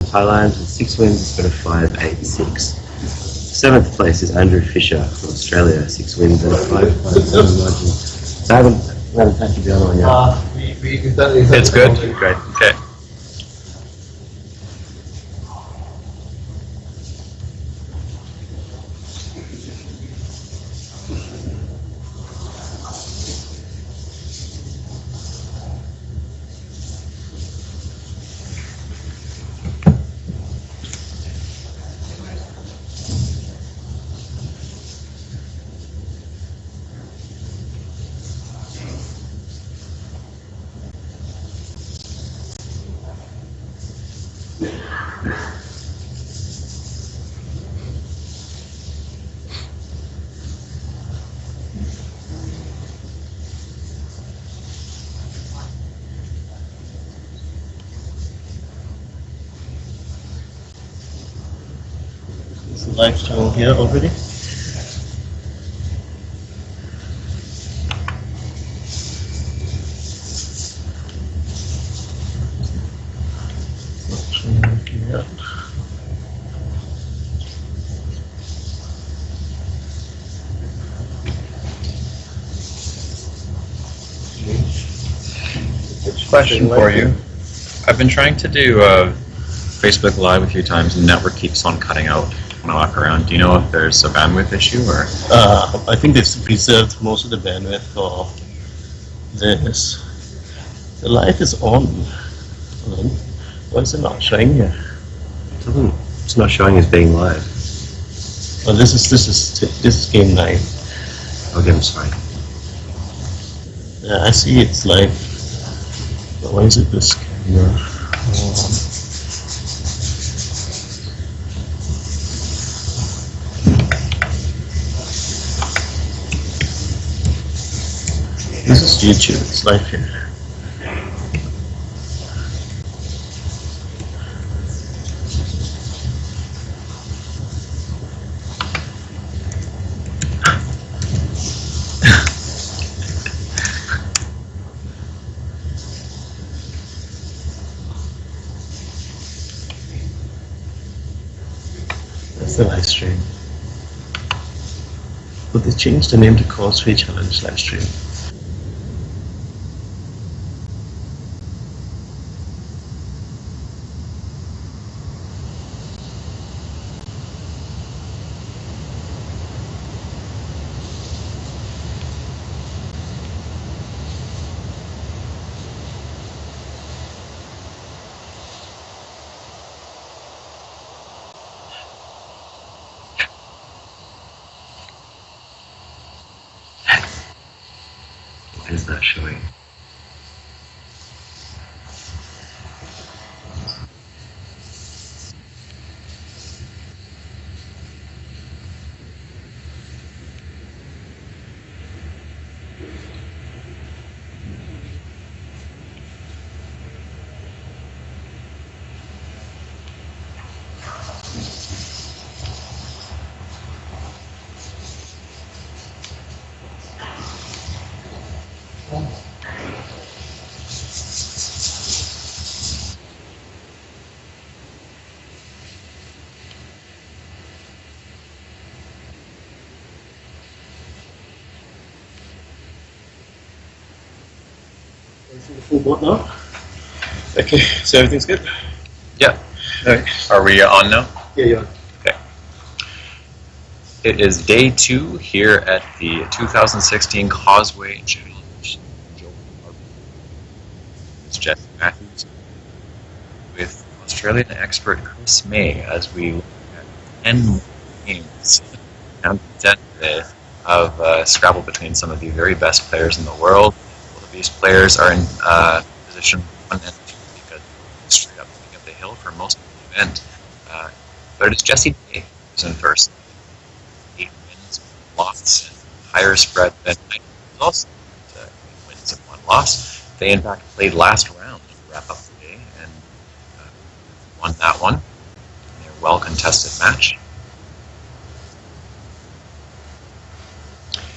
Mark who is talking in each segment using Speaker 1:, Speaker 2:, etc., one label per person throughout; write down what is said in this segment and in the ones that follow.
Speaker 1: Thailand with 6 wins. It's got a 5.86. 7th place is Andrew Fisher from Australia, 6 wins and a 5.7 margin. So I haven't taken the other one yet.
Speaker 2: It's good? Great. Okay.
Speaker 3: Is the live stream here already? Not showing yet.
Speaker 2: Question for you. I've been trying to do Facebook Live a few times and the network keeps on cutting out when I walk around. Do you know if there's a bandwidth issue or?
Speaker 3: I think they've reserved most of the bandwidth for this. The light is on. Why is it not showing here?
Speaker 1: It's not showing as being live.
Speaker 3: Oh, this is game 9.
Speaker 1: Okay, I'm sorry.
Speaker 3: Yeah, I see it's live. But why is it this camera? This is YouTube, it's live here. That's the live stream. But they changed the name to Causeway Challenge live stream.
Speaker 1: What is that showing?
Speaker 3: The full board now? Okay, so everything's good?
Speaker 2: Yeah.
Speaker 3: Alright.
Speaker 2: Are we on now?
Speaker 3: Yeah, you're on.
Speaker 2: Okay. It is day 2 here at the 2016 Causeway Challenge. It's Jesse Matthews with Australian expert Chris May as we look at 10 games and 10 today of Scrabble between some of the very best players in the world. Both of these players are in position 1 and 2 because they're straight up king of the hill for most of the event. But it is Jesse May who's in first. 8 wins, 1 loss, and higher spread than Nigel Richards, 8 wins and 1 loss. They in fact played last round to wrap up the day and won that one in their well contested match.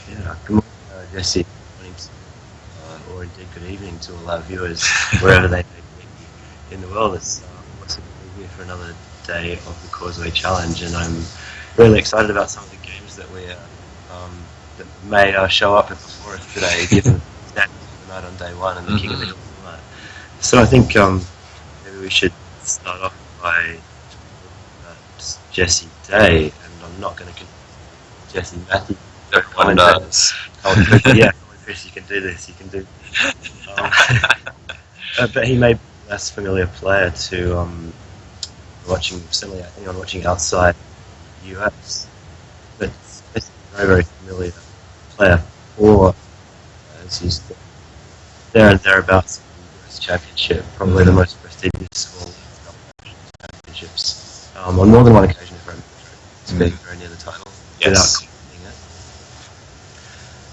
Speaker 1: Yeah, good morning, Jesse. Or indeed good evening to all our viewers, wherever they may be in the world. It's awesome to be here for another day of the Causeway Challenge, and I'm really excited about some of the games that that may show up before us today, given the standards of the night on day one and the King of the Hill tonight. So I think maybe we should start off by talking about Jesse Day, and I'm not going to confuse Jesse Matthews.
Speaker 2: Everyone does.
Speaker 1: Yeah, Chris, you can do this. You can do this. But he may be a less familiar player to certainly anyone watching outside the US. But he's a very, very familiar player for as he's there and thereabouts in the US Championship, probably the most prestigious of all championships. On more than one occasion, if I remember correctly, to being very near the title without completing it.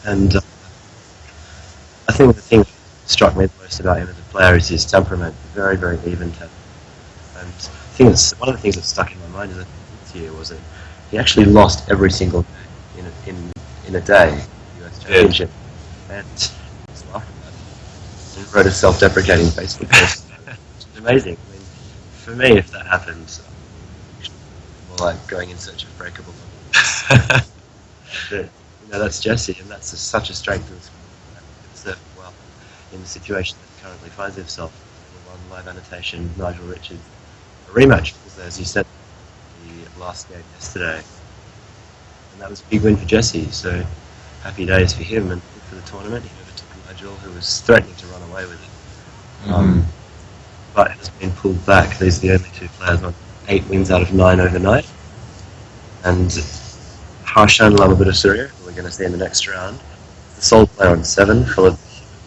Speaker 1: And I think the thing that struck me the most about him as a player is his temperament, very, very even temperament. And one of the things that stuck in my mind this year was that he actually lost every single game in a day, US Championship. And he's laughing about it. He wrote a self-deprecating Facebook post, which is amazing. I mean, for me, if that happened, more like going in search of breakable numbers. But, that's Jesse, and that's such a strength of his serve well in the situation that he currently finds himself. On live annotation, Nigel Richards, a rematch, because as you said, the last game yesterday, and that was a big win for Jesse. So happy days for him and for the tournament. He overtook Nigel, who was threatening to run away with it, but has been pulled back. These are the only two players on 8 wins out of 9 overnight, and Harshan Lamabudasuriya, who we're going to see in the next round, the sole player on 7, followed by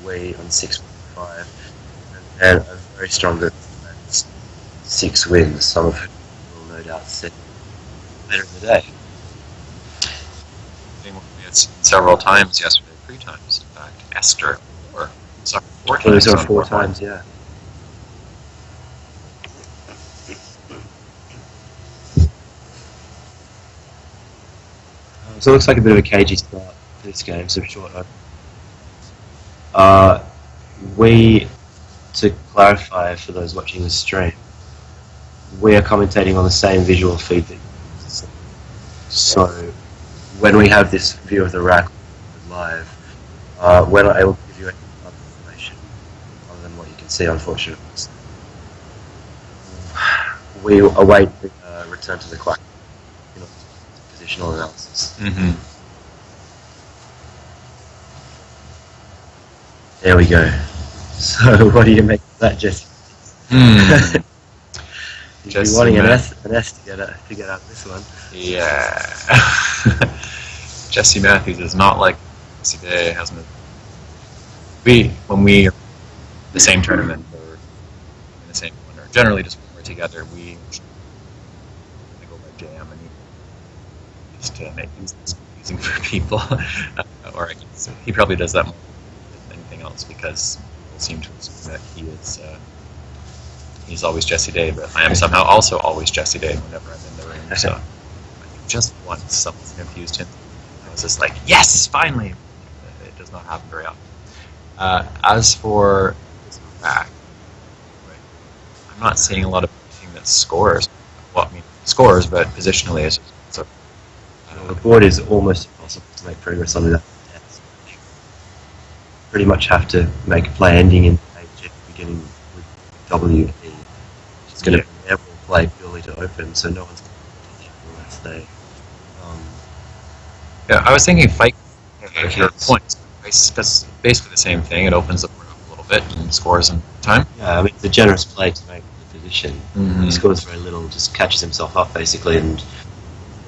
Speaker 1: Wei on 6.5, and a very strong group of 6 wins, some of whom will no doubt see later in the day.
Speaker 2: Several times yesterday, 3 times in fact. Esther, or sorry, 4 times.
Speaker 1: Those are 4 times, yeah. So it looks like a bit of a cagey start for this game, so short open. To clarify for those watching the stream, we are commentating on the same visual feed that you see. So when we have this view of the rack live, we're not able to give you any other information other than what you can see, unfortunately. We await the return to the quack. Positional analysis. There we go. So, what do you make of that, Jesse? You're wanting an S to get out of this one.
Speaker 2: Yeah. Jesse Matthews is not like Jesse Day, hasn't it? When we are in the same tournament or in the same one, or generally just when we're together, we go by jam and just to make things confusing for people. Or I guess he probably does that more than anything else, because people seem to assume that he is he's always Jesse Day, but I am somehow also always Jesse Day whenever I'm in the room. So just once someone's confused him, I was just like, yes, finally. It does not happen very often. As for his back, I'm not seeing a lot of anything that scores. Well, I mean, scores, but positionally it's just so.
Speaker 1: The board is almost impossible to make progress on that. You pretty much have to make a play ending in H beginning with WE. It's going to be an airball play purely to open, so no one's going to touch it unless they.
Speaker 2: Yeah, I was thinking fight your points, because basically the same thing. It opens the board up a little bit and scores in time.
Speaker 1: Yeah, I mean, it's a generous play to make the position. He scores very little, just catches himself up basically, and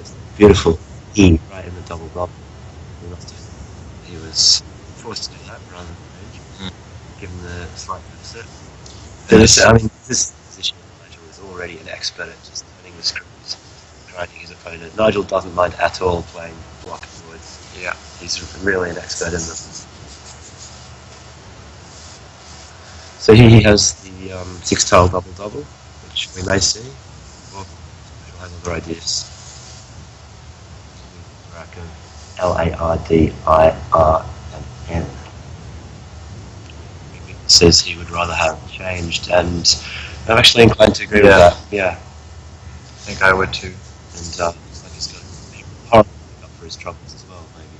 Speaker 1: it's beautiful E right in the double bubble. He was forced to do that rather than given the slight deficit. This position, Nigel is already an expert at just turning the screws, grinding his opponent. Nigel doesn't mind at all playing block forwards.
Speaker 2: Yeah,
Speaker 1: he's really an expert in them. So here he has the 6-tile double-double, which we may see, or we'll have other ideas. LARDIRN. Says he would rather have changed, and I'm actually inclined to agree with that. Yeah,
Speaker 2: think I would too.
Speaker 1: And looks like he's got a horrible up for his troubles as well, maybe.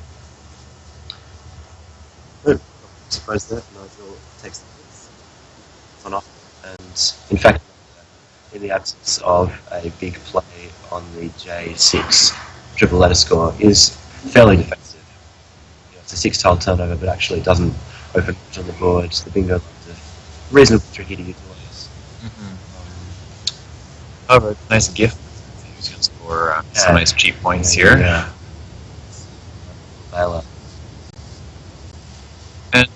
Speaker 1: But I suppose that Nigel takes the hits on off, and in fact, in the absence of a big play on the J6 triple letter score, is fairly defensive. You know, it's a 6-tile turnover, but actually doesn't open much on the board. The bingo lines are reasonably tricky to utilise.
Speaker 2: However, nice gift. He's going to score some nice cheap points here.
Speaker 1: Yeah. Layla.
Speaker 2: And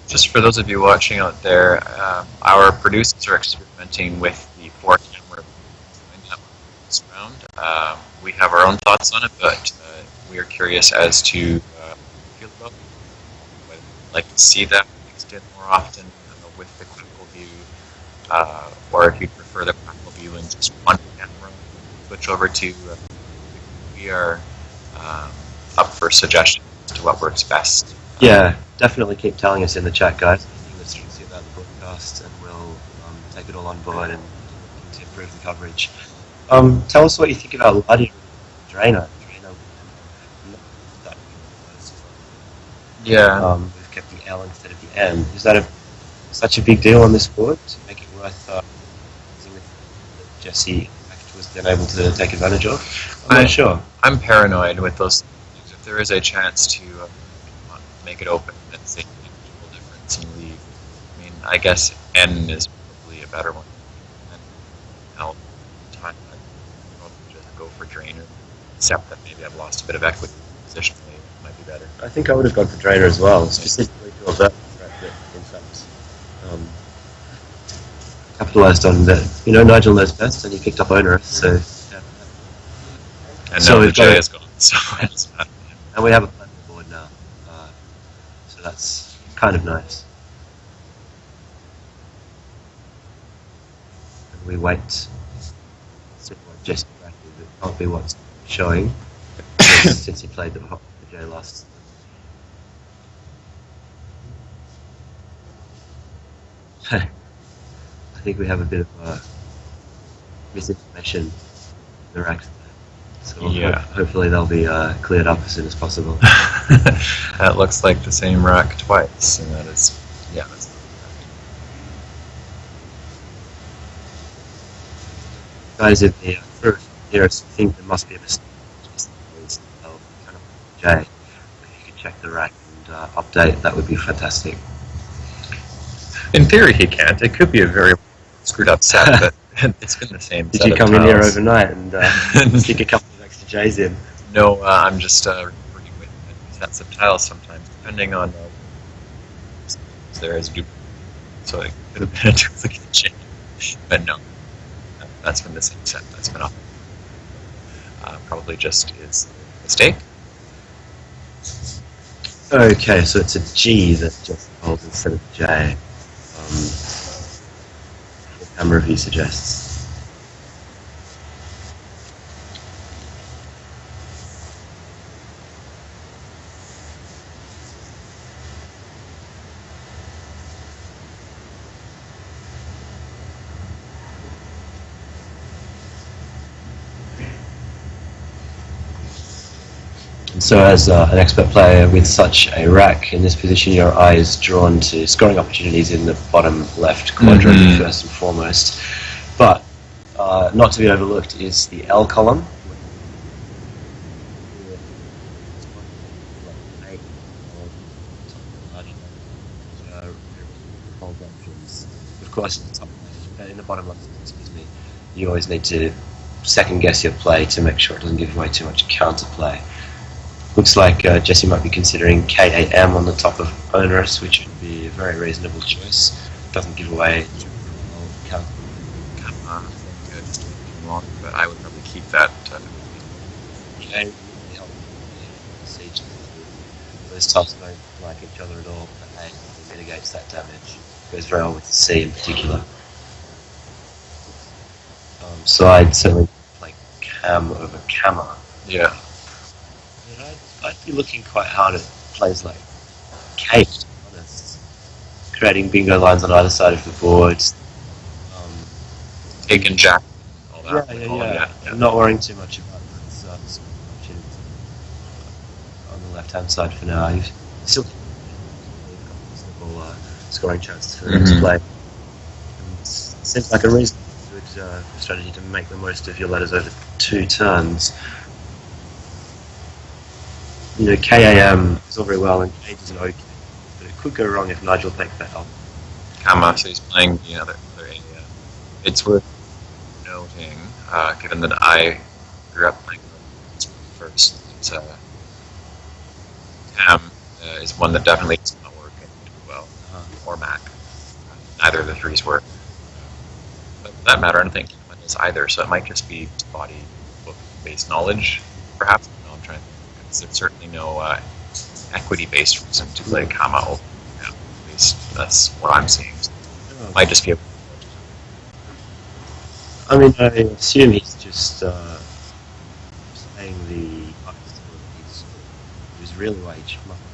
Speaker 2: just for those of you watching out there, our producers are experimenting with the 4-camera this round. We have our own thoughts on it, but we are curious as to feel about it. Whether you'd like to see that mixed in more often with the critical view, or if you prefer the critical view and just one camera, switch over to. We are up for suggestions as to what works best.
Speaker 1: Yeah, definitely keep telling us in the chat, guys. Anything that's tricky about the broadcast, and we'll take it all on board and to improve the coverage. Tell us what you think about Luddy Drainer.
Speaker 2: Yeah.
Speaker 1: We've kept the L instead of the M. Is that such a big deal on this board to make it worth using that Jesse was then able to take advantage of? I'm not sure.
Speaker 2: I'm paranoid with those things. If there is a chance to make it open and say equal difference and leave, I mean, I guess N is probably a better one. And L time, I'd probably just go for Drainer, except that maybe I've lost a bit of equity positionally. It might be better.
Speaker 1: I think I would have gone for Drainer as well, specifically to avert the threat that, in fact, capitalised on that. You know, Nigel knows best, and he picked up Onerous, so. Yeah.
Speaker 2: And
Speaker 1: So
Speaker 2: now the
Speaker 1: we've
Speaker 2: J
Speaker 1: got
Speaker 2: is gone, so it doesn't matter.
Speaker 1: And we have a plan on board now, so that's kind of nice. And we wait to see what Jesse Bradley, that can't be what's showing since he played the J last. I think we have a bit of misinformation in the racks there. So
Speaker 2: Yeah.
Speaker 1: hopefully they'll be cleared up as soon as possible.
Speaker 2: That looks like the same rack twice, and that is, yeah, that's
Speaker 1: Guys in the here think there must be a mistake. Kind of J. If you could check the rack and update, that would be fantastic.
Speaker 2: in theory he can't. It could be a very screwed up set, but it's been the same.
Speaker 1: Did
Speaker 2: set
Speaker 1: you
Speaker 2: of
Speaker 1: come in here
Speaker 2: tiles.
Speaker 1: overnight and stick a couple of extra J's in?
Speaker 2: No, I'm just working with sets of tiles sometimes, depending on there is duplicate. So it could have been a duplicate change, but no, that's been the same set. That's been off. Probably just is a mistake.
Speaker 1: Okay, so it's a G that just holds instead of J. The camera view suggests. And so as an expert player with such a rack in this position, your eye is drawn to scoring opportunities in the bottom left quadrant first and foremost. But not to be overlooked is the L column. Of course, in the bottom left, excuse me, you always need to second guess your play to make sure it doesn't give away too much counterplay. Looks like Jesse might be considering KAM on the top of Onerous, which would be a very reasonable choice. Doesn't give away counterplay.
Speaker 2: But I would probably keep that.
Speaker 1: Yeah, those tiles don't like each other at all, and it mitigates that damage. Goes very well with the C in particular. So I'd certainly play Cam over Camera.
Speaker 2: Yeah.
Speaker 1: I'd be looking quite hard at plays like Kate, to be honest. Creating bingo lines on either side of the board.
Speaker 2: Taken Jack. that.
Speaker 1: I'm not worrying too much about his opportunity on the left-hand side for now. He's still got reasonable scoring chances for the next play. It seems like a reasonably good strategy to make the most of your letters over 2 turns. You know, KAM is all very well and Cage is an OK, but it could go wrong if Nigel takes that help.
Speaker 2: Kama, so he's playing the other area. It's worth noting, given that I grew up playing first, that Cam is one that definitely does not work well, or Mac. Neither of the threes work. But for that matter, I don't think Cam is either, so it might just be body book-based knowledge, perhaps. I'm trying to think, because there's certainly no equity-based reason to play Kama over Cam. At least that's what I'm seeing. So it might just be a...
Speaker 1: I mean, I assume he's just playing the he was really why he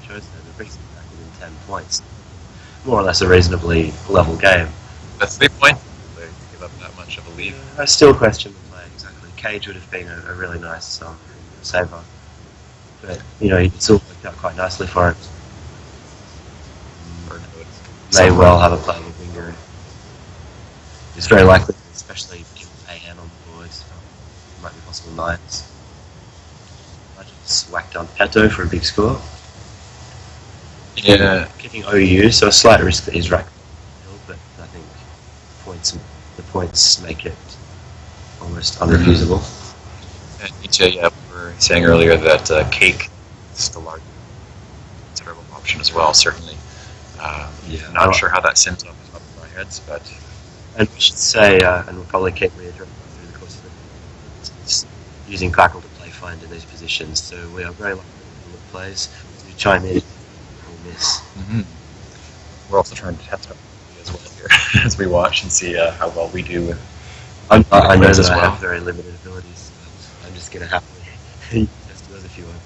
Speaker 1: chose that. The brings him back within 10 points. More or less a reasonably level game.
Speaker 2: That's 3 points. They give up that much of a lead.
Speaker 1: I still question the play, exactly. Cage would have been a really nice saver. But, you know, it still worked out quite nicely for him. May well have a playable bingo. It's very likely, especially given AN on the boards, might be possible 9s. I just whacked on Peto for a big score.
Speaker 2: Yeah.
Speaker 1: Kicking OU, so a slight risk that he's racked, but I think the points make it almost unrefusable.
Speaker 2: And Nietzsche, we were saying earlier that Cake is the largest considerable option as well, certainly. Not sure how that sims up the top of our heads, but...
Speaker 1: And we should say, and we'll probably keep reiterating through the course of it, using Crackle to play find in these positions, so we are very lucky with plays to chime in or miss.
Speaker 2: Mm-hmm. We're also trying to test out as well here as we watch and see how well we do with
Speaker 1: I know that I have very limited abilities, so I'm just going to happily test those if you want.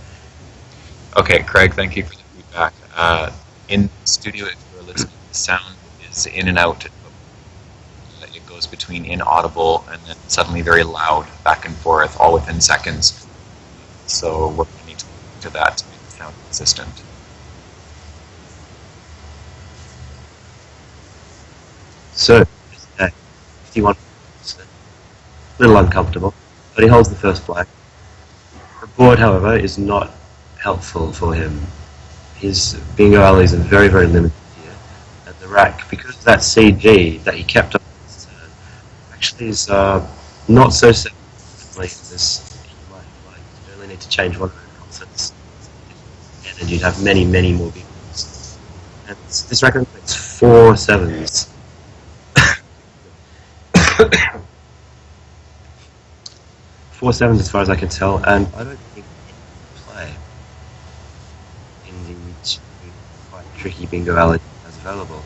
Speaker 2: Okay, Craig, thank you for the feedback. In the studio, if you're listening, the sound is in and out. It goes between inaudible and then suddenly very loud, back and forth, all within seconds. So we're going to need to look into that to make the sound consistent.
Speaker 1: So, 51, a little uncomfortable, but he holds the first black. The board, however, is not helpful for him. His bingo alleys are very, very limited here. And the rack, because of that CG that he kept on his turn, actually is not so significantly as you might like. You only need to change one of the concepts, and you'd have many, many more bingos. And this rack only makes 4 7s. 4 7s as far as I can tell, and I don't think he can play in the quite tricky bingo alley that's available.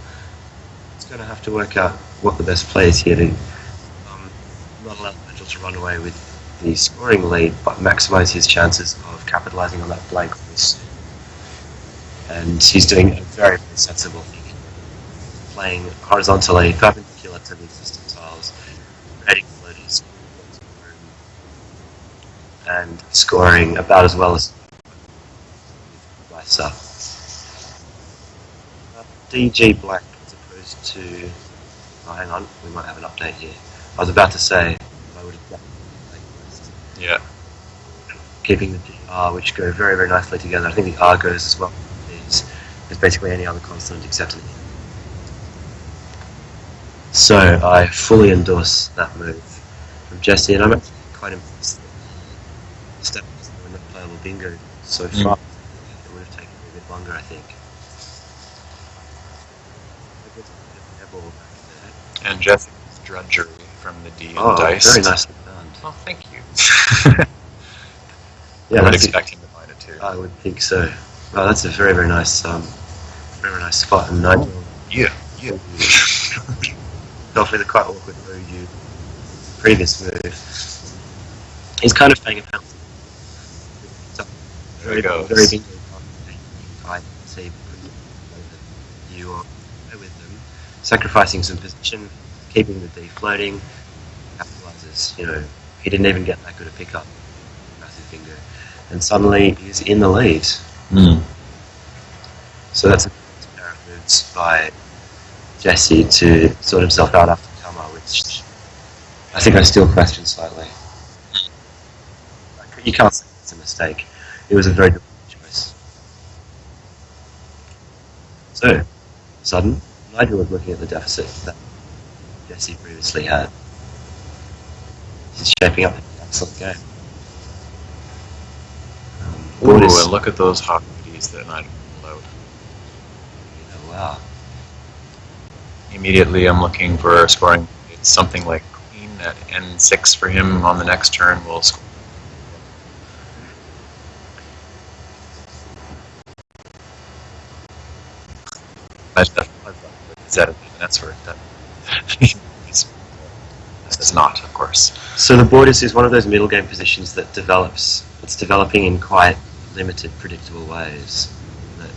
Speaker 1: It's going to have to work out what the best play is here to not allow Nigel to run away with the scoring lead, but maximise his chances of capitalising on that blank race. And he's doing a very, very sensible thing. Playing horizontally, perpendicular to the existing tiles, creating floaters, and scoring about as well as Lysa. DG black as opposed to... Oh, hang on, we might have an update here. I was about to say, I would have definitely
Speaker 2: Yeah.
Speaker 1: keeping the DR, which go very, very nicely together. I think the R goes as well. There's basically any other consonant except an E. So I fully endorse that move from Jesse, and I'm actually quite impressed that the step in the playable bingo so far. It would have taken a bit longer, I think.
Speaker 2: And Jesse's drudgery from the D and dice.
Speaker 1: Very nicely done.
Speaker 2: Oh, thank you.
Speaker 1: Yeah,
Speaker 2: I would expect him to find it too.
Speaker 1: I would think so. Oh, that's a very, very nice, spot. And Nigel,
Speaker 2: Yeah.
Speaker 1: off with a quite awkward OU previous move. He's kind of playing a penalty.
Speaker 2: There he goes.
Speaker 1: Very bingo. I see you are with them, sacrificing some position, keeping the D floating, capitalize chances. He didn't even get that good a pickup. Massive bingo. And suddenly he's in the lead. So that's a pair of moves by Jesse to sort himself out after the comer, which I think I still question slightly. You can't say it's a mistake. It was a very good choice. So, sudden, Nigel was looking at the deficit that Jesse previously had. He's shaping up an excellent game.
Speaker 2: Ooh, and look at those hot goodies that Nigel pulled out.
Speaker 1: Wow.
Speaker 2: Immediately I'm looking for scoring. It's something like queen at n6 for him on the next turn will score. That's where it's not, of course.
Speaker 1: So the board is one of those middle game positions that develops. It's developing in quite limited, predictable ways. That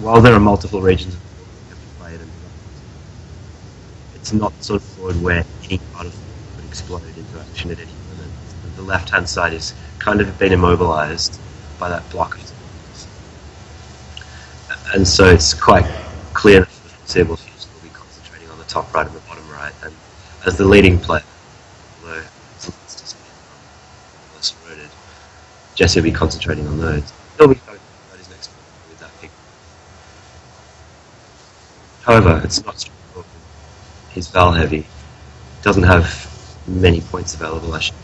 Speaker 1: while there are multiple regions of the board that can be played, and it's not the sort of board where any part of the board could explode into action at any moment. The left-hand side is kind of been immobilized by that block of zones. And so it's quite clear that for the foreseeable future we'll be concentrating on the top right and the bottom right. And as the leading player, although it's just been less eroded, Jesse will be concentrating on those. He'll be focusing on his next move with that pick. However, it's not straightforward. He's Val heavy. Doesn't have many points available, actually.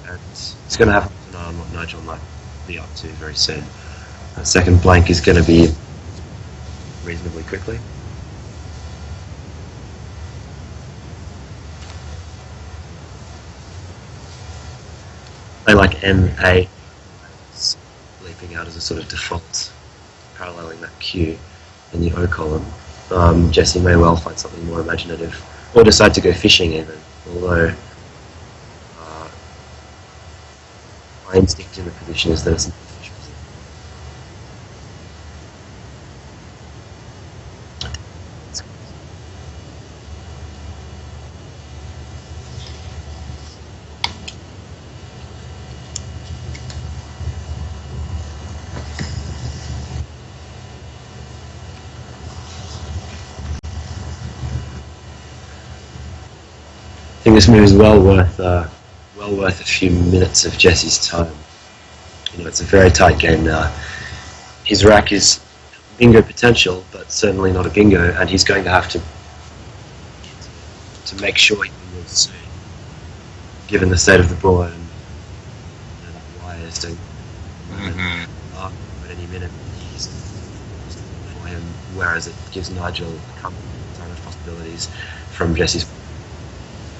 Speaker 1: And it's going to have to know on what Nigel might be up to very soon. Second blank is going to be reasonably quickly. Play like N8, leaping out as a sort of default, paralleling that Q in the O column. Jesse may well find something more imaginative, or decide to go fishing even, although my instinct in the position is that it's not fish. I think this move is well worth a few minutes of Jesse's time. It's a very tight game now. His rack is bingo potential, but certainly not a bingo, and he's going to have to make sure he bingos soon, given the state of the board and that wire is doing at any minute he's for him, whereas it gives Nigel a ton of possibilities from Jesse's.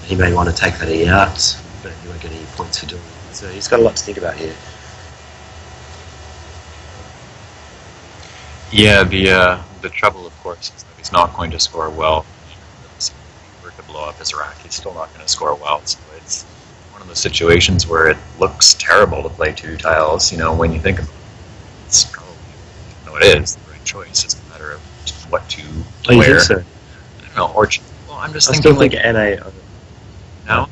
Speaker 1: He may want to take that E out, but he won't get any points for doing it. So he's got a lot to think about here.
Speaker 2: Yeah, the trouble, of course, is that he's not going to score well. If he were to blow up his rack, he's still not going to score well. So it's one of those situations where it looks terrible to play two tiles. When you think about it, it's probably, it is the right choice. It's a matter of what to
Speaker 1: where.
Speaker 2: You
Speaker 1: think so?
Speaker 2: I don't know. Or I'm just
Speaker 1: I
Speaker 2: thinking
Speaker 1: still think NA.
Speaker 2: No?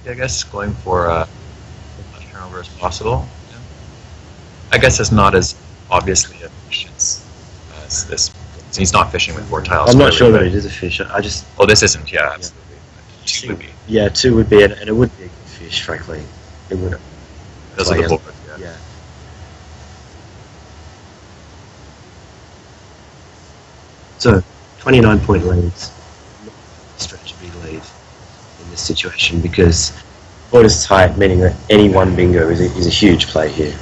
Speaker 2: I guess going for as much turnover as possible. Yeah. I guess it's not as obviously a fish as this. He's not fishing with 4 tiles.
Speaker 1: I'm not sure that it is a fish. I just.
Speaker 2: Oh, this isn't. Yeah, absolutely. 2 would be.
Speaker 1: Yeah, 2 would be, and it would be a good fish, frankly. It would.
Speaker 2: Because of the board.
Speaker 1: Yeah. So, 29-point leads. Stretch a big lead in this situation because board is tight, meaning that any one bingo is a huge play here.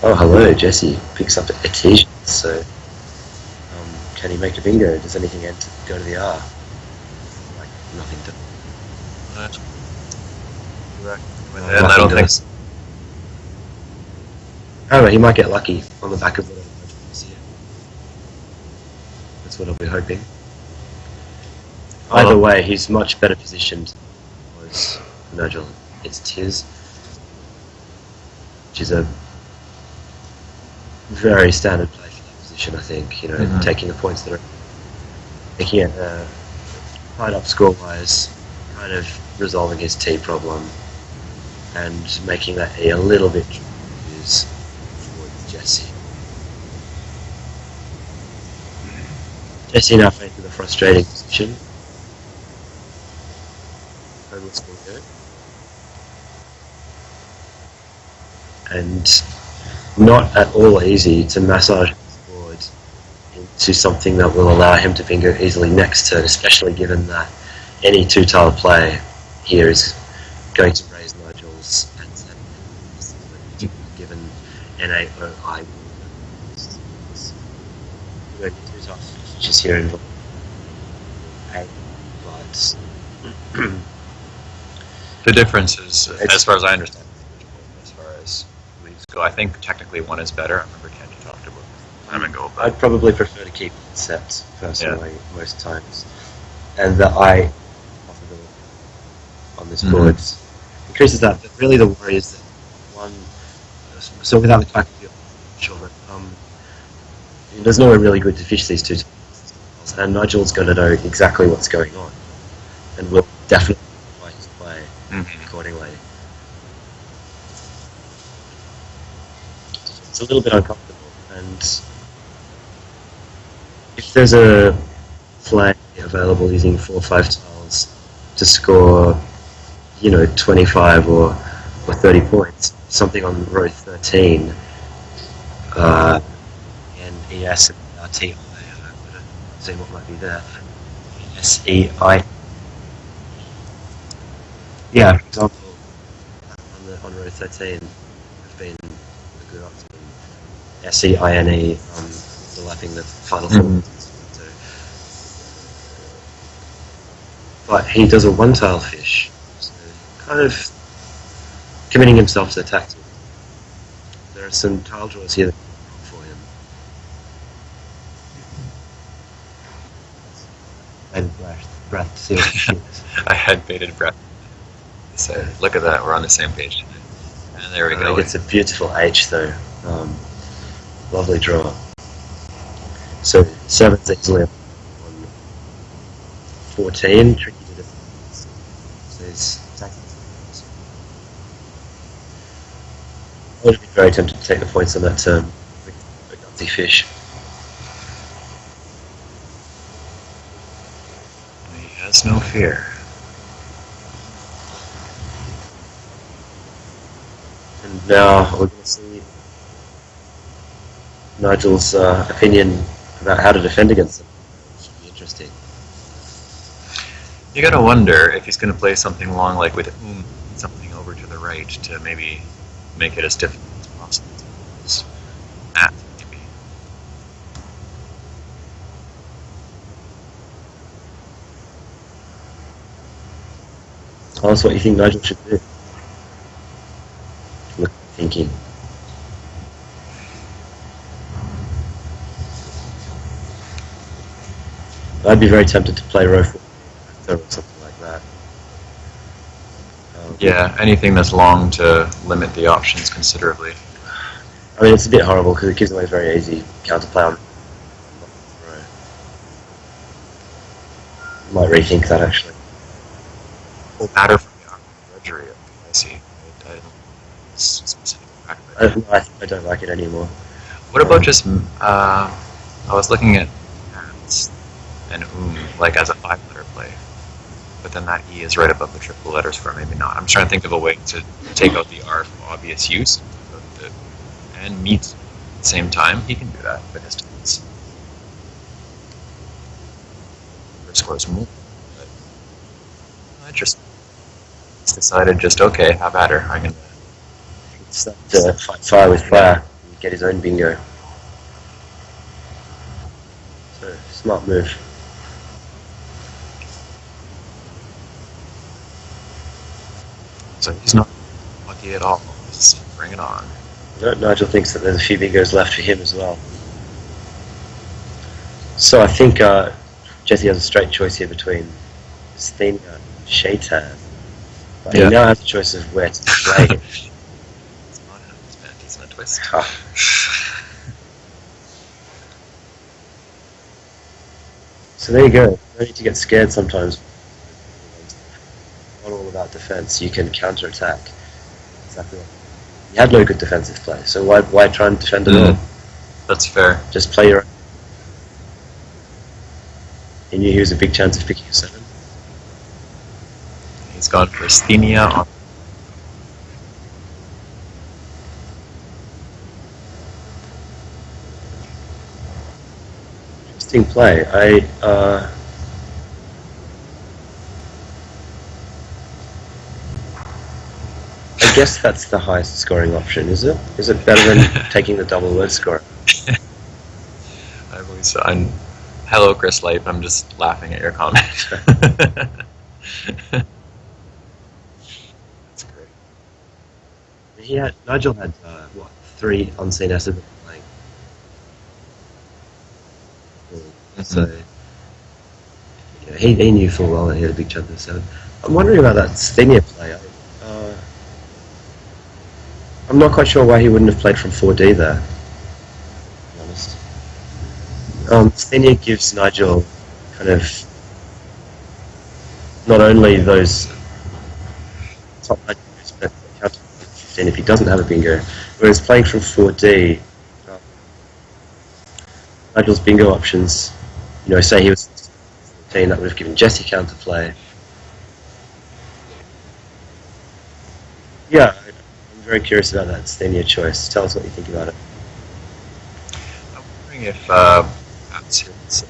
Speaker 1: Oh, hello, Jesse picks up Artesian. So, can he make a bingo? Does anything go to the R? Like nothing to.
Speaker 2: And I don't think so.
Speaker 1: However, he might get lucky on the back of whatever this here. That's what I'll be hoping. Either way, he's much better positioned than was Nigel. It's Tiz, which is a very standard play for that position, I think. Taking the points that are. making it tied up score-wise, kind of resolving his T problem, and making that E a little bit use towards Jesse. Jesse now faces a frustrating position. Homeless bingo. And not at all easy to massage his board into something that will allow him to bingo easily next turn, especially given that any two-tile play here is going to raise Nigel's handset, given NAOI. We're going to two-tile features here in A, but
Speaker 2: The difference is, as far as I understand, as far as leaves go, I think technically one is better. I remember Kenji talked about this time ago, but
Speaker 1: I'd probably prefer to keep it set personally most times, and the I possibility on this board increases that. But really, the worry is that one. So without the fact that sure, but there's nowhere really good to fish these two tiles, and Nigel's going to know exactly what's going on, and will definitely apply his play accordingly. It's a little bit uncomfortable, and if there's a play available using 4 or 5 tiles to score, 25 or 30 points, something on row 13, and ES and RTI, I don't see what might be there. SEI. Yeah, for example, on row 13 have been a good option. SEINE, overlapping the final four. So, but he does a one-tile fish, so kind of committing himself to the tactic. There are some tile draws here for him. And breath to see what he shoots.
Speaker 2: I had bated breath. So look at that, we're on the same page. And there we go.
Speaker 1: It's a beautiful H though. Lovely draw. So 7's easily on 14, tricky to defend. So he's attacking. I would be very tempted to take the points on that turn. A gutsy fish.
Speaker 2: He has no fear.
Speaker 1: And now we're going to see Nigel's opinion about how to defend against them. Should be interesting.
Speaker 2: You gotta wonder if he's gonna play something long, like with something over to the right to maybe make it as difficult as possible. Maybe.
Speaker 1: Tell us what you think Nigel should do. Look, thinking. I'd be very tempted to play row 4 or something like that.
Speaker 2: Yeah, anything that's long to limit the options considerably.
Speaker 1: I mean, it's a bit horrible because it gives away very easy counterplay on row. Might rethink that actually.
Speaker 2: Or matter from the drudgery. I see. I don't specific
Speaker 1: I don't like it anymore.
Speaker 2: What about just? I was looking at hats and like as a 5-letter play, but then that E is right above the triple letters for maybe not. I'm trying to think of a way to take out the R from obvious use and meet at the same time. He can do that, but his times scores more. But I just decided okay, have at her. I'm gonna
Speaker 1: Start to fight fire with fire and get his own bingo. So, smart move.
Speaker 2: So he's not lucky at all. Just bring it on.
Speaker 1: Nigel thinks that there's a few bingos left for him as well. So I think Jesse has a straight choice here between Sthenia and Shaitan. But he now has a choice of where to play him.
Speaker 2: It's not his panties in a twist.
Speaker 1: So there you go. No need to get scared sometimes. It's not all about defense. You can counter-attack. Exactly. You had no good defensive play, so why try and defend at all?
Speaker 2: That's fair.
Speaker 1: Just play your own. He knew he was a big chance of picking a 7.
Speaker 2: He's gone for Sthenia on.
Speaker 1: Interesting play. I guess that's the highest scoring option, is it? Is it better than taking the double word score?
Speaker 2: I believe so. Hello, Chris Life. I'm just laughing at your comment. That's great.
Speaker 1: Nigel had 3 unseen assets playing. So he knew full well that he had a big chance of 7. I'm wondering about that Sthenia play. I'm not quite sure why he wouldn't have played from 4D there, to be honest. Sthenia gives Nigel kind of not only those top 9 but counter 15 if he doesn't have a bingo, whereas playing from 4D, Nigel's bingo options, say he was 15, that would have given Jesse counterplay. Yeah, I'm very curious about that Sthenia choice. Tell us what you think about it.
Speaker 2: I'm wondering if perhaps his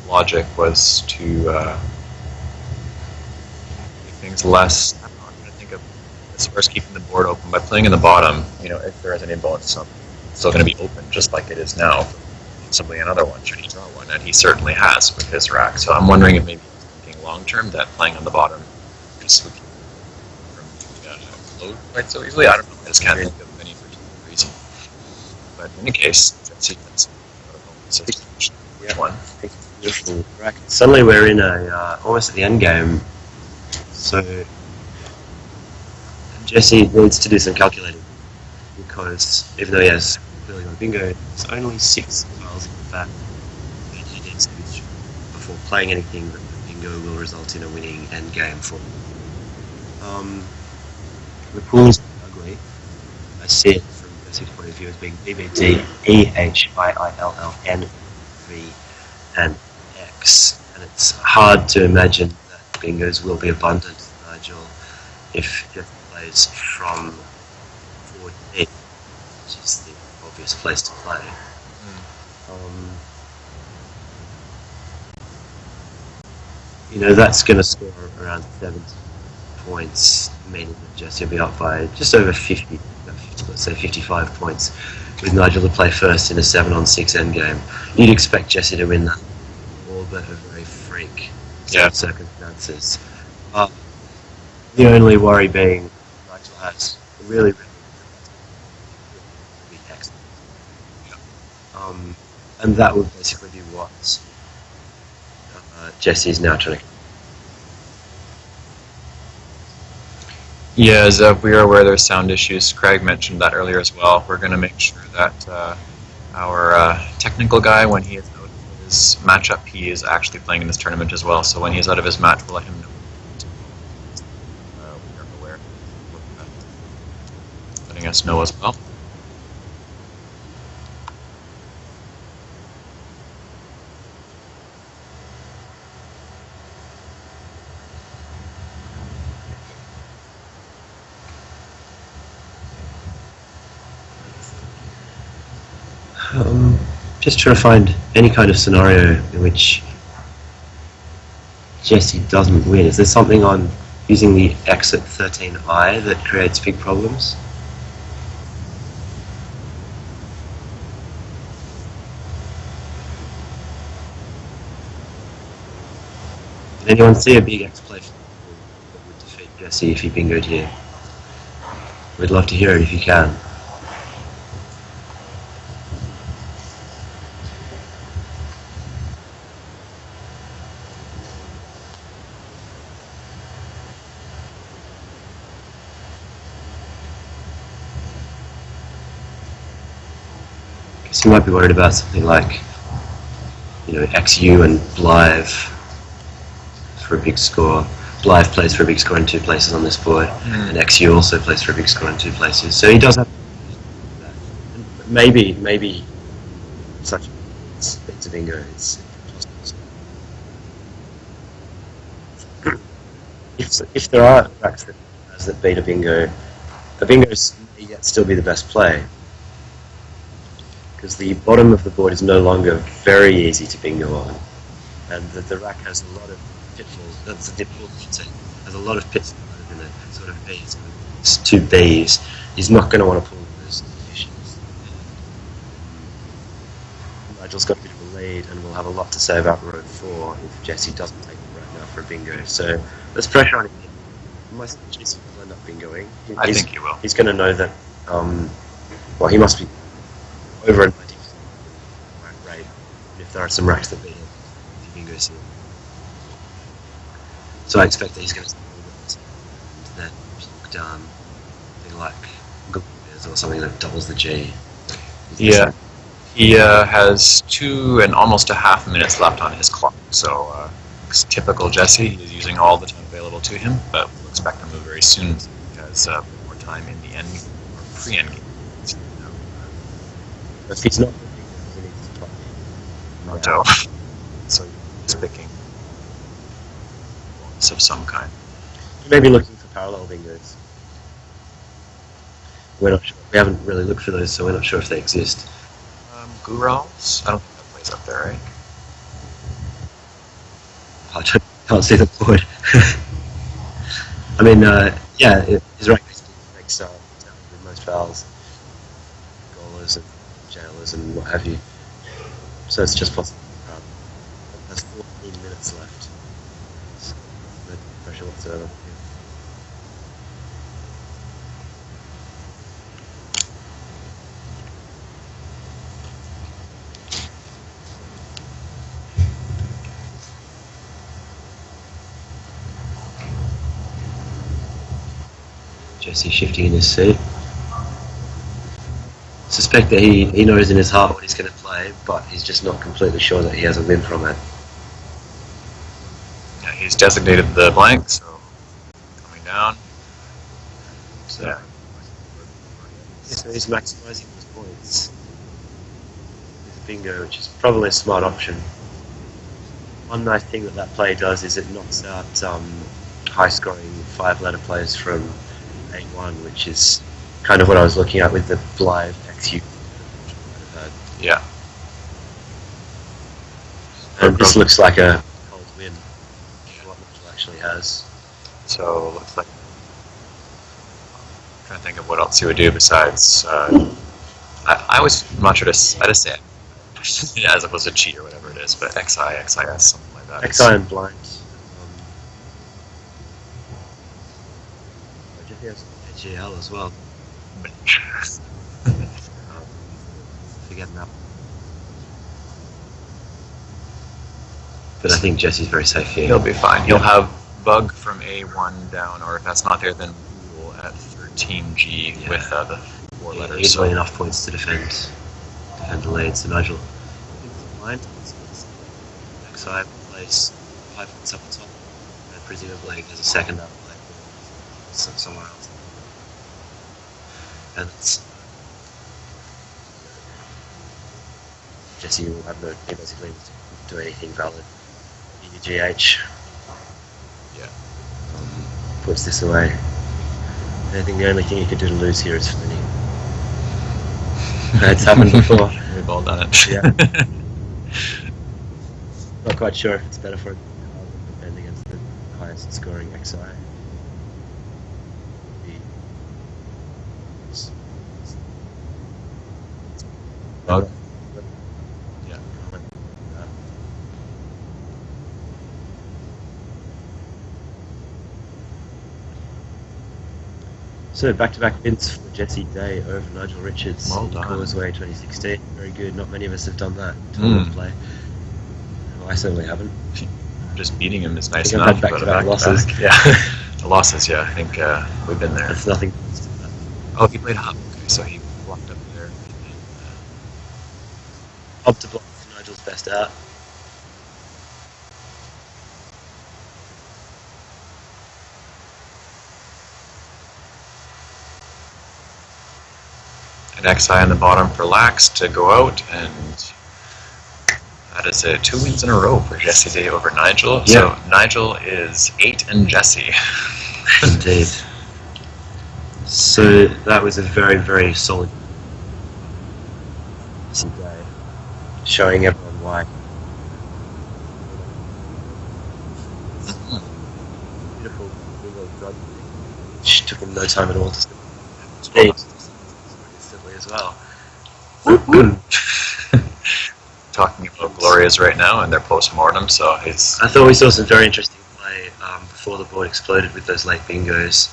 Speaker 2: logic was to make things less. I don't know, I'm trying to think of as far as keeping the board open by playing in the bottom. If there is any bonus, it's still going to be open just like it is now. Simply another one should he draw one, and he certainly has with his rack. So I'm wondering if maybe he's thinking long term that playing on the bottom just would keep him from load quite so easily. I don't know. I just can't think of any particular reason. But in any case, let's see. Which one?
Speaker 1: Suddenly we're in almost at the end game, so Jesse needs to do some calculating because even though he has clearly got a bingo, there's only 6 tiles in the back that he needs to be sure before playing anything that the bingo will result in a winning end game for him. The pool is ugly. I see it from Jesse's point of view as being BBD, EHIILLN, V, and X, and it's hard to imagine that bingos will be abundant, Nigel, if Jesse plays from 4D, which is the obvious place to play. That's going to score around 70 points, meaning that Jesse will be up by just over 50, let's say 55 points, with Nigel to play first in a 7-on-6 endgame. You'd expect Jesse to win that, all but a very freak set of circumstances. The only worry being Nigel has a really excellent. And that would basically be what Jesse's now trying to.
Speaker 2: Yeah, as we are aware there's sound issues. Craig mentioned that earlier as well. We're going to make sure that our technical guy, when he is out of his matchup, he is actually playing in this tournament as well. So when he's out of his match, we'll let him know. We are aware of that. Letting us know as well.
Speaker 1: Just trying to find any kind of scenario in which Jesse doesn't win. Is there something on using the exit 13i that creates big problems? Did anyone see a big X play that would defeat Jesse if he bingoed here? We'd love to hear it if you can. You might be worried about something like, XU and Blythe for a big score. Blythe plays for a big score in 2 places on this board, and XU also plays for a big score in 2 places. So he does have that. Maybe such it's a bingo. It's if there are racks that beat a bingo may yet still be the best play, because the bottom of the board is no longer very easy to bingo on, and the rack has a lot of pitfalls. That's the dip board, I should say. Has a lot of pitfalls in it, sort of B's. It's 2 B's. He's not going to want to pull those issues. Nigel's got a bit of a lead, and we'll have a lot to say about row 4 if Jesse doesn't take it right now for a bingo. So there's pressure on him. My suggestion is he'll end up bingoing.
Speaker 2: I think he will.
Speaker 1: He's going to know that. Well, he must be over a 90% rate. And if there are some racks that beat him, he bingos here. So I expect that he's going to then look down something like Google's or something that doubles the G.
Speaker 2: Yeah, he has 2 and almost a half minutes left on his clock, so it's typical Jesse. He's using all the time available to him, but we'll expect him to move very soon because more time in the end or pre-end game.
Speaker 1: If he's not looking, he needs to play.
Speaker 2: Moto. So he's picking bonus of some kind.
Speaker 1: He may be looking for parallel bingos. We're not sure. We haven't really looked for those, so we're not sure if they exist.
Speaker 2: Gurals? I don't think that plays up there, right?
Speaker 1: I can't see the board. I mean, yeah, his rack basically makes with most fouls, goalers and jailers and what have you. So it's just possible. Has 14 minutes left. So no pressure whatsoever. Jesse shifting in his seat. Suspect that he knows in his heart what he's going to play, but he's just not completely sure that he has a win from it.
Speaker 2: Yeah, he's designated the blank, so coming down. So, yeah.
Speaker 1: So he's maximising his points with a bingo, which is probably a smart option. One nice thing that play does is it knocks out high-scoring 5-letter plays from A1, which is kind of what I was looking at with the Blythe XU.
Speaker 2: Yeah.
Speaker 1: And this looks like a cold win, what Nigel actually has.
Speaker 2: So looks like. I'm trying to think of what else he would do besides. I was not sure to. I just say it as opposed to cheat or whatever it is, but XI, XIS, something like that.
Speaker 1: XI and blind. I think he has GL as well. Forgetting that. But I think Jesse's very safe here.
Speaker 2: He'll be fine. He'll have bug from A1 down, or if that's not there, then rule at 13G with the 4 letters.
Speaker 1: Easily enough points to defend the lead. So Nigel, blind. XI plays 5 points up on top, and presumably there's a second up play somewhere else. And it's Jesse will have no, he basically doesn't do anything valid. GH puts this away. I think the only thing you could do to lose here is flinning. It's happened before.
Speaker 2: We've all done it.
Speaker 1: Yeah. Not quite sure if it's better for it to defend against the highest scoring XI.
Speaker 2: Bug. Yeah.
Speaker 1: So back-to-back wins for Jesse Day over Nigel Richards
Speaker 2: Well
Speaker 1: in
Speaker 2: done.
Speaker 1: Causeway 2016. Very good. Not many of us have done that in tournament play. Well, I certainly haven't.
Speaker 2: Just beating him is nice
Speaker 1: I think I've
Speaker 2: enough.
Speaker 1: had
Speaker 2: but
Speaker 1: back-to-back losses.
Speaker 2: Yeah. The losses, yeah. I think we've been there.
Speaker 1: That's nothing.
Speaker 2: Oh, he played hub. Okay, so he blocked up there.
Speaker 1: Up to block Nigel's best out.
Speaker 2: XI on the bottom for Lax to go out, and that is 2 wins in a row for Jesse Day over Nigel.
Speaker 1: Yeah.
Speaker 2: So Nigel is 8 and Jesse.
Speaker 1: Indeed. So that was a very, very solid day, showing everyone why. Beautiful little drug, which took him no time at all to speed instantly as well.
Speaker 2: Talking about Gloria's right now and their post-mortem, so it's...
Speaker 1: I thought we saw some very interesting play before the board exploded with those late bingos.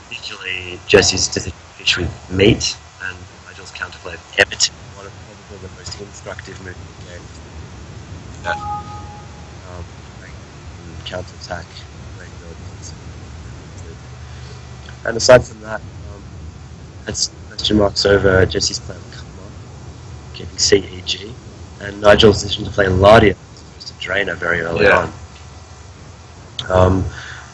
Speaker 1: Particularly Jesse's decision to fish with meat and Nigel's counterplay of Everton, one of probably the most instructive moves in the game.
Speaker 2: Yeah.
Speaker 1: Counter-attack. And aside from that, that's question marks over Jesse's play of Kama, keeping CEG, and Nigel's decision to play Ladia as opposed to Drainer very early on.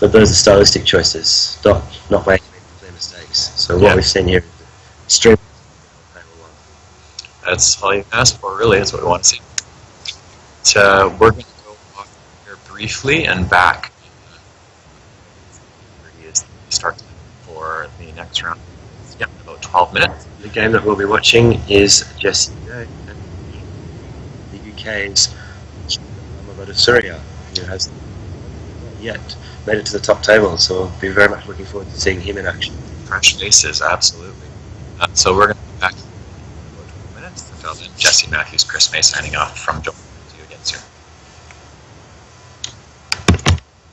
Speaker 1: But those are stylistic choices, not making any clear mistakes. So what we've seen here is extremely
Speaker 2: That's all you can ask for, really, is what we want to see. So we're going to go off here briefly and back. Start for the next round. Yep, about 12 minutes.
Speaker 1: The game that we'll be watching is Jesse Day, the UK's Surya, who has not yet made it to the top table, so we'll be very much looking forward to seeing him in action.
Speaker 2: Fresh faces, absolutely. So we're going to be back in about 12 minutes. Until then, Jesse Matthews, Chris May signing off from Joe.